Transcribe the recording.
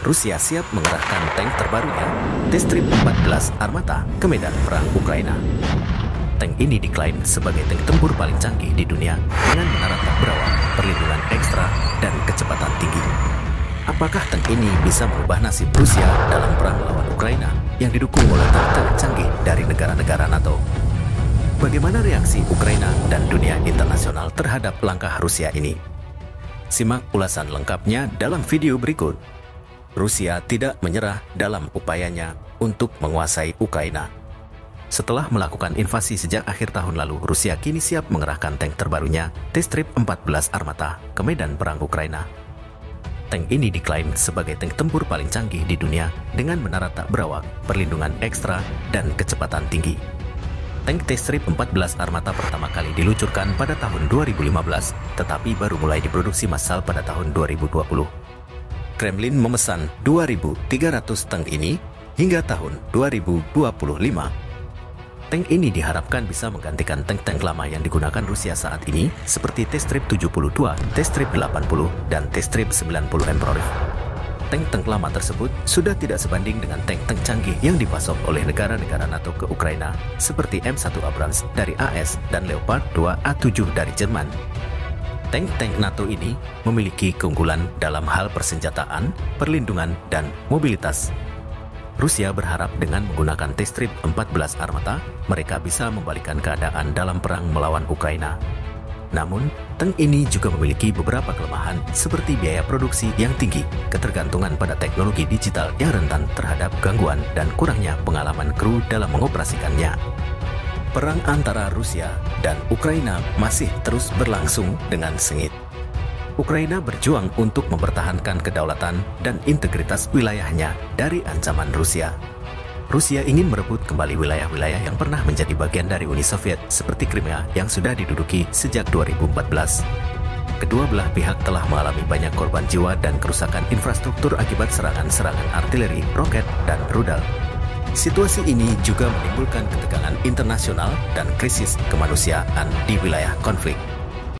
Rusia siap mengerahkan tank terbarunya, T-Strip 14 Armata, ke medan perang Ukraina. Tank ini diklaim sebagai tank tempur paling canggih di dunia dengan menara tak berawak, perlindungan ekstra, dan kecepatan tinggi. Apakah tank ini bisa mengubah nasib Rusia dalam perang melawan Ukraina yang didukung oleh tank canggih dari negara-negara NATO? Bagaimana reaksi Ukraina dan dunia internasional terhadap langkah Rusia ini? Simak ulasan lengkapnya dalam video berikut. Rusia tidak menyerah dalam upayanya untuk menguasai Ukraina. Setelah melakukan invasi sejak akhir tahun lalu, Rusia kini siap mengerahkan tank terbarunya, T-Strip 14 Armata, ke medan perang Ukraina. Tank ini diklaim sebagai tank tempur paling canggih di dunia dengan menara tak berawak, perlindungan ekstra, dan kecepatan tinggi. Tank T-Strip 14 Armata pertama kali diluncurkan pada tahun 2015, tetapi baru mulai diproduksi massal pada tahun 2020. Kremlin memesan 2.300 tank ini hingga tahun 2025. Tank ini diharapkan bisa menggantikan tank-tank lama yang digunakan Rusia saat ini seperti T-Strip 72, T-Strip 80, dan T-Strip 90 Emperor. Tank-tank lama tersebut sudah tidak sebanding dengan tank-tank canggih yang dipasok oleh negara-negara NATO ke Ukraina seperti M1 Abrams dari AS dan Leopard 2 A7 dari Jerman. Tank-tank NATO ini memiliki keunggulan dalam hal persenjataan, perlindungan, dan mobilitas. Rusia berharap dengan menggunakan T-Strip 14 Armata, mereka bisa membalikkan keadaan dalam perang melawan Ukraina. Namun, tank ini juga memiliki beberapa kelemahan seperti biaya produksi yang tinggi, ketergantungan pada teknologi digital yang rentan terhadap gangguan, dan kurangnya pengalaman kru dalam mengoperasikannya. Perang antara Rusia dan Ukraina masih terus berlangsung dengan sengit. Ukraina berjuang untuk mempertahankan kedaulatan dan integritas wilayahnya dari ancaman Rusia. Rusia ingin merebut kembali wilayah-wilayah yang pernah menjadi bagian dari Uni Soviet seperti Crimea yang sudah diduduki sejak 2014. Kedua belah pihak telah mengalami banyak korban jiwa dan kerusakan infrastruktur akibat serangan-serangan artileri, roket, dan rudal. Situasi ini juga menimbulkan ketegangan internasional dan krisis kemanusiaan di wilayah konflik.